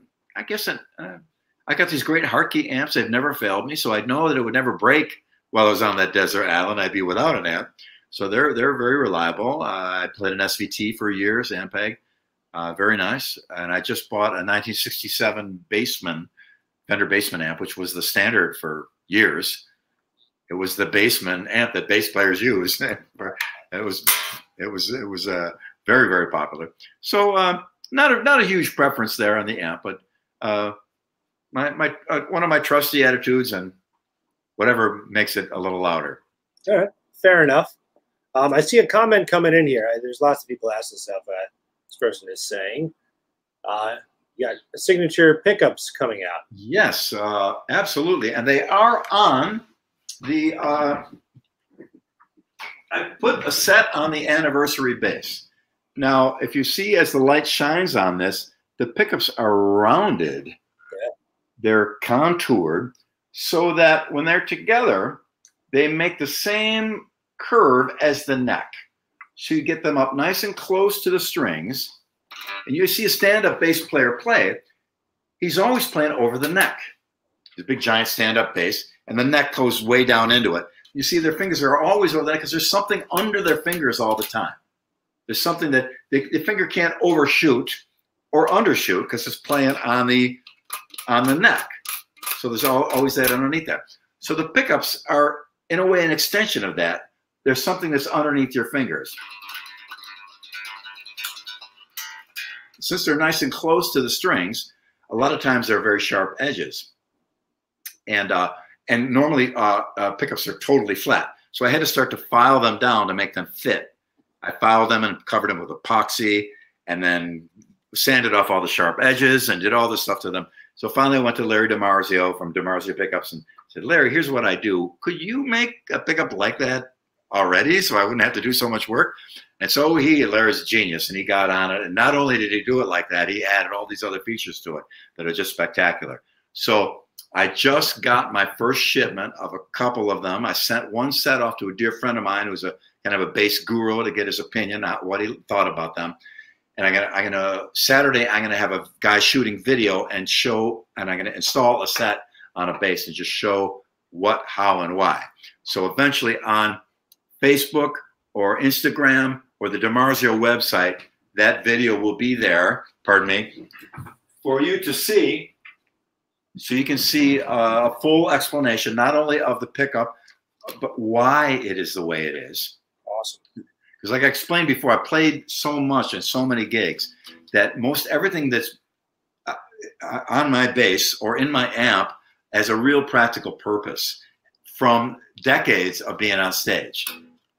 got these great Hartke amps. They've never failed me, so I'd know that it would never break while I was on that desert island. I'd be without an amp. So they're very reliable. I played an SVT for years, Ampeg. Very nice. And I just bought a 1967 Fender Bassman amp, which was the standard for years. It was the Bassman amp that bass players used. It was very, very popular. So not a huge preference there on the amp, but one of my trusty Attitudes and whatever makes it a little louder. All right, fair enough. I see a comment coming in here. There's lots of people asking stuff. This person is saying, you got signature pickups coming out. Yes, absolutely. And they are on the, I put a set on the anniversary bass. Now, if you see as the light shines on this, the pickups are rounded. Yeah. They're contoured so that when they're together, they make the same curve as the neck. So you get them up nice and close to the strings. And you see a stand-up bass player play, he's always playing over the neck. He's a big giant stand-up bass, and the neck goes way down into it. You see their fingers are always over that because there's something under their fingers all the time. There's something that the finger can't overshoot or undershoot because it's playing on the neck. So there's always that underneath that. So the pickups are, in a way, an extension of that. There's something that's underneath your fingers. Since they're nice and close to the strings, a lot of times they're very sharp edges. And normally pickups are totally flat. So I had to start to file them down to make them fit. I filed them and covered them with epoxy and then sanded off all the sharp edges and did all this stuff to them. So finally I went to Larry DiMarzio from DiMarzio Pickups and said, Larry, here's what I do. Could you make a pickup like that already so I wouldn't have to do so much work? And so Larry's a genius, and he got on it. And not only did he do it like that, he added all these other features to it that are just spectacular. So I just got my first shipment of a couple of them. I sent one set off to a dear friend of mine who's kind of a bass guru to get his opinion on what he thought about them. And Saturday, I'm gonna have a guy shooting video and I'm gonna install a set on a bass and just show what, how, and why. So eventually on Facebook or Instagram or the DiMarzio website, that video will be there, pardon me, for you to see. So you can see a full explanation, not only of the pickup, but why it is the way it is. Awesome. Because like I explained before, I played so much and so many gigs that most everything that's on my bass or in my amp has a real practical purpose from decades of being on stage.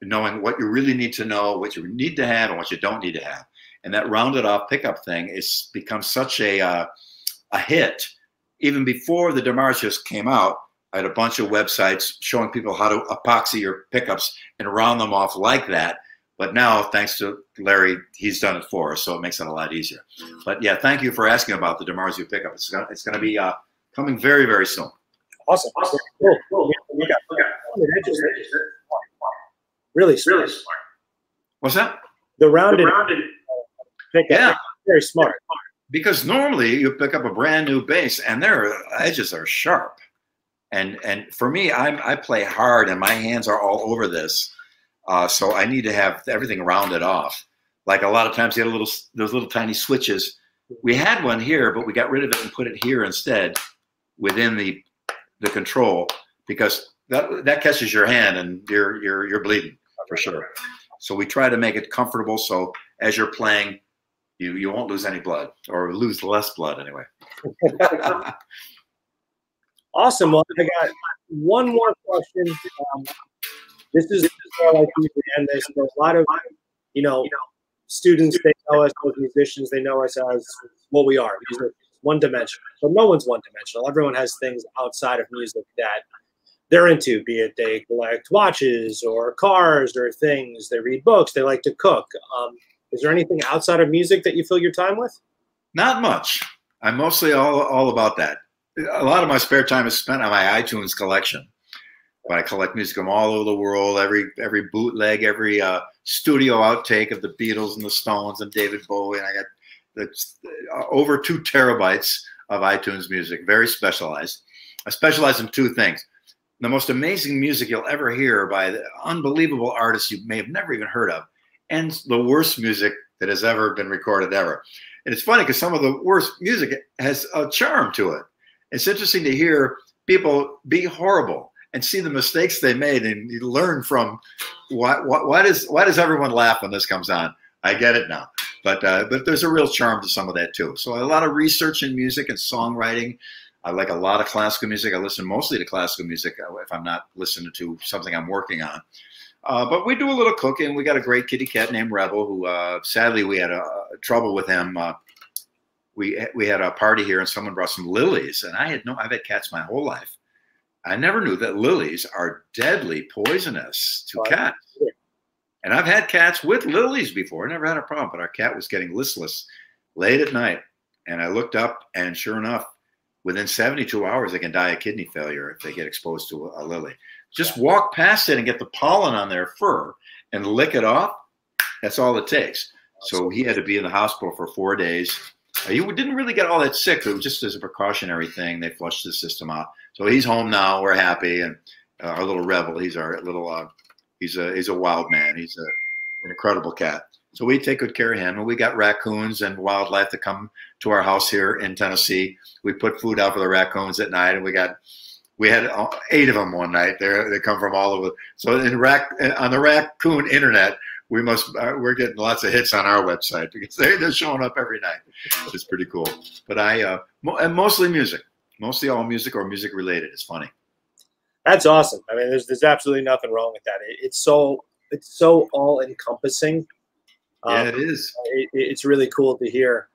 knowing what you really need to know, what you need to have, and what you don't need to have. And that rounded off pickup thing is become such a hit. Even before the DiMarzios came out, I had a bunch of websites showing people how to epoxy your pickups and round them off like that. But now, thanks to Larry, he's done it for us, so it makes it a lot easier. But yeah, thank you for asking about the DiMarzio pickup. It's gonna be coming very, very soon. Awesome. Cool. We got edges. Really smart. What's that? The rounded pickup. Yeah. Very smart. Because normally you pick up a brand new bass and their edges are sharp. And for me, I play hard and my hands are all over this. So I need to have everything rounded off. Like a lot of times you have those little tiny switches. We had one here, but we got rid of it and put it here instead within the control, because that catches your hand and you're bleeding for sure. So we try to make it comfortable so as you're playing, you won't lose any blood, or lose less blood anyway. Awesome. Well, I got one more question. This is how I like to end this. There's a lot of, students, they know us as musicians. They know us as what we are. Music is one-dimensional. So no one's one-dimensional. Everyone has things outside of music that they're into, be it they collect watches or cars or things. They read books. They like to cook. Is there anything outside of music that you fill your time with? Not much. I'm mostly all about that. A lot of my spare time is spent on my iTunes collection. But I collect music from all over the world, every bootleg, every studio outtake of the Beatles and the Stones and David Bowie. And I got over 2 terabytes of iTunes music, very specialized. I specialize in 2 things. The most amazing music you'll ever hear by the unbelievable artists you may have never even heard of, and the worst music that has ever been recorded ever. And it's funny because some of the worst music has a charm to it. It's interesting to hear people be horrible and see the mistakes they made, and you learn from why does everyone laugh when this comes on? I get it now, but there's a real charm to some of that too. So a lot of research in music and songwriting. I like a lot of classical music. I listen mostly to classical music if I'm not listening to something I'm working on. But we do a little cooking. We got a great kitty cat named Rebel, who sadly we had trouble with him. We had a party here and someone brought some lilies, and I've had cats my whole life. I never knew that lilies are deadly poisonous to cats. And I've had cats with lilies before. I never had a problem, but our cat was getting listless late at night. And I looked up, and sure enough, within 72 hours, they can die of kidney failure if they get exposed to a lily. Just walk past it and get the pollen on their fur and lick it off. That's all it takes. So he had to be in the hospital for 4 days. He didn't really get all that sick. It was just as a precautionary thing. They flushed the system out. So he's home now. We're happy. And our little Rebel, he's our little, he's a wild man. He's an incredible cat. So we take good care of him. And we got raccoons and wildlife that come to our house here in Tennessee. We put food out for the raccoons at night, and we had 8 of them one night. They come from all over. So on the raccoon internet, we're getting lots of hits on our website because they're showing up every night. It's pretty cool. But and mostly music, mostly all music or music related. It's funny. That's awesome. I mean, there's absolutely nothing wrong with that. It's so all encompassing. Yeah, it is. It's really cool to hear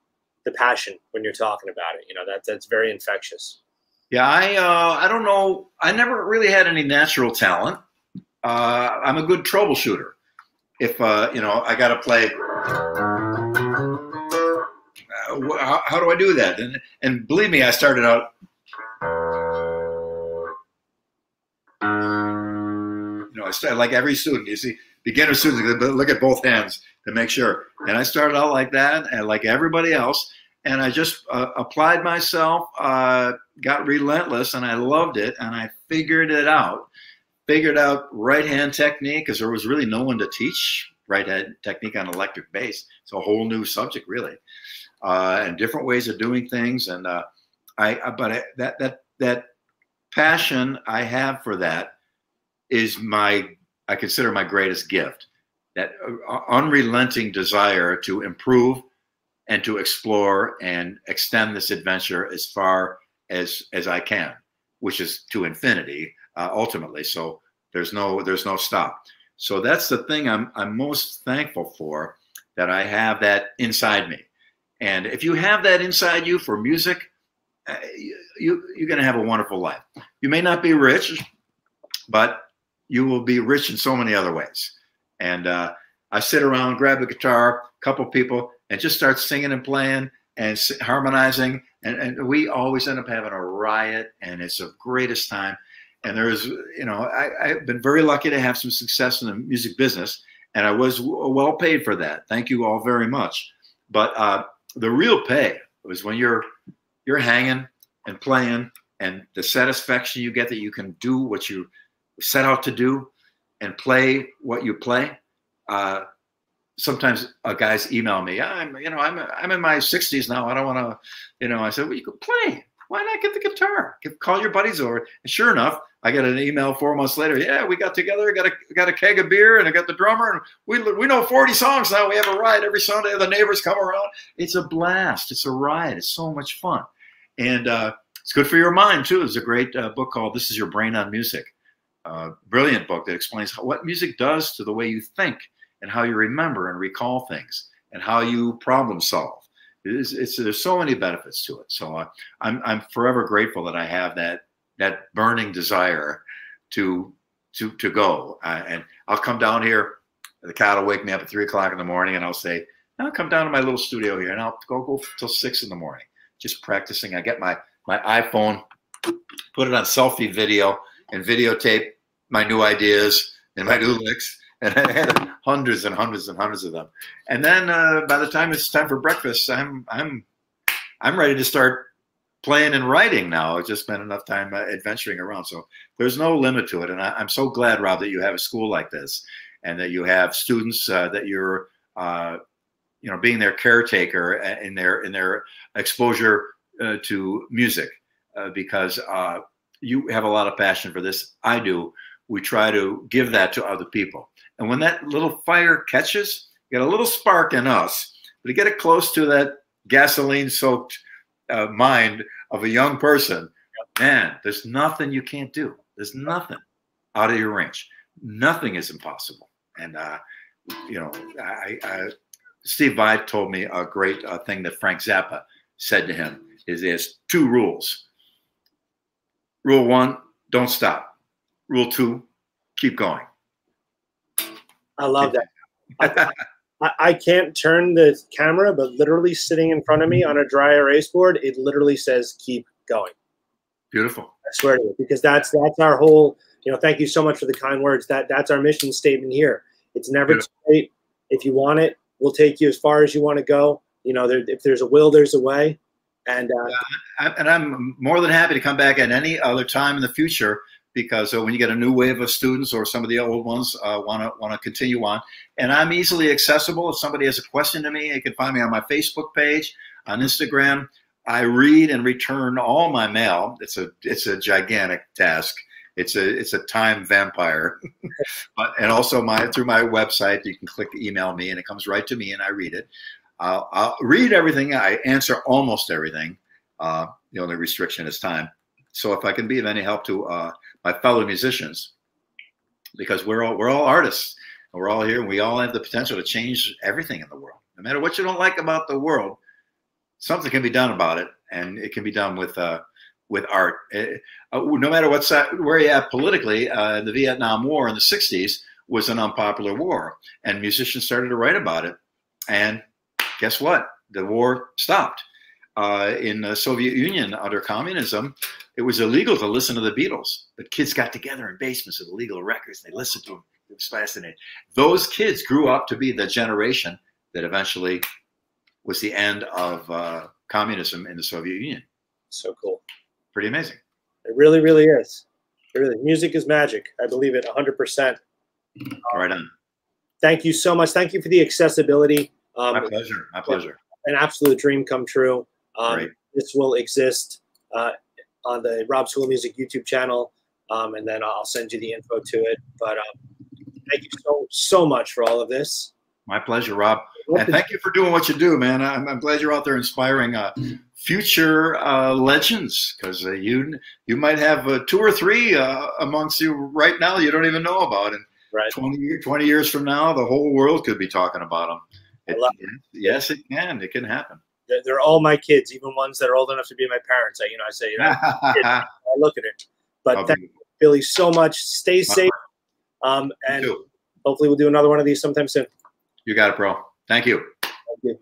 the passion when you're talking about it. That's very infectious. Yeah, I don't know. I never really had any natural talent. I'm a good troubleshooter. If I got to play, how do I do that? And believe me, I started out, I started like every student. You see, beginner students look at both hands to make sure. And I started out like that, and like everybody else. And I just applied myself, got relentless, and I loved it, and I figured it out. Figured out right-hand technique, because there was really no one to teach right-hand technique on electric bass. It's a whole new subject, really, and different ways of doing things. And that passion I have for that is I consider my greatest gift. That unrelenting desire to improve and to explore and extend this adventure as far as I can, which is to infinity ultimately. So there's no stop. So that's the thing I'm most thankful for, that I have that inside me. And if you have that inside you for music, you're going to have a wonderful life. You may not be rich, but you will be rich in so many other ways. And I sit around, grab a guitar, a couple people, and just start singing and playing and harmonizing. And we always end up having a riot, and it's the greatest time. And there's, you know, I've been very lucky to have some success in the music business, and I was well paid for that. Thank you all very much. But the real pay was when you're hanging and playing, and the satisfaction you get that you can do what you set out to do and play what you play. Sometimes guys email me, I'm in my 60s now. I don't want to, you know, I said, well, you can play. Why not get the guitar? Call your buddies over. And sure enough, I got an email 4 months later. Yeah, we got together, got a keg of beer, and I got the drummer, and we know 40 songs now. We have a ride every Sunday. The neighbors come around. It's a blast. It's a ride. It's so much fun. And it's good for your mind, too. There's a great book called This Is Your Brain on Music. Brilliant book that explains what music does to the way you think and how you remember and recall things and how you problem solve. There's so many benefits to it. So I'm forever grateful that I have that burning desire to go. And I'll come down here. The cat will wake me up at 3 o'clock in the morning, and I'll say, I'll come down to my little studio here, and I'll go till 6 in the morning, just practicing. I get my iPhone, put it on selfie video, and videotape my new ideas and my new licks. And I had hundreds and hundreds and hundreds of them. And then by the time it's time for breakfast, I'm ready to start playing and writing now. I've just spent enough time adventuring around. So there's no limit to it. And I'm so glad, Rob, that you have a school like this, and that you have students that you're, being their caretaker in their exposure to music, because you have a lot of passion for this. I do. We try to give that to other people. And when that little fire catches, you get a little spark in us, but to get it close to that gasoline-soaked mind of a young person, man, there's nothing you can't do. There's nothing out of your range. Nothing is impossible. And, Steve Vai told me a great thing that Frank Zappa said to him, is there's 2 rules. Rule 1, don't stop. Rule 2, keep going. I love that. I can't turn the camera, but literally sitting in front of me on a dry erase board, it literally says, keep going. Beautiful. I swear to you, because that's our whole, thank you so much for the kind words. That's our mission statement here. It's never too late. If you want it, we'll take you as far as you want to go. If there's a will, there's a way. And I'm more than happy to come back at any other time in the future, because when you get a new wave of students or some of the old ones want to continue on, and I'm easily accessible. If somebody has a question to me, you can find me on my Facebook page, on Instagram. I read and return all my mail. It's a gigantic task. It's a time vampire. And also through my website, you can click email me, and it comes right to me, and I read it. I'll read everything. I answer almost everything. The only restriction is time. So if I can be of any help to my fellow musicians, because we're all artists, and we're all here, and we all have the potential to change everything in the world. No matter what you don't like about the world, something can be done about it, and it can be done with art. No matter what side, where you're at politically, the Vietnam War in the 60s was an unpopular war, and musicians started to write about it. And guess what? The war stopped. In the Soviet Union under communism, it was illegal to listen to the Beatles, but kids got together in basements with illegal records. They listened to them. It was fascinating. Those kids grew up to be the generation that eventually was the end of communism in the Soviet Union. So cool. Pretty amazing. It really, really is. Music is magic. I believe it 100%. Right on. Thank you so much. Thank you for the accessibility. My pleasure. My pleasure. An absolute dream come true. Great. This will exist on the Rob School of Music YouTube channel, and then I'll send you the info to it. But thank you so much for all of this. My pleasure, Rob. And thank you for doing what you do, man. I'm glad you're out there inspiring future legends, because you might have 2 or 3 amongst you right now you don't even know about. And Right. 20 years from now, the whole world could be talking about them. Yes, it. it can. It can happen. They're all my kids, even ones that are old enough to be my parents. I say, I look at it. But thank you, Billy, so much. Stay safe. And hopefully we'll do another one of these sometime soon. You got it, bro. Thank you. Thank you.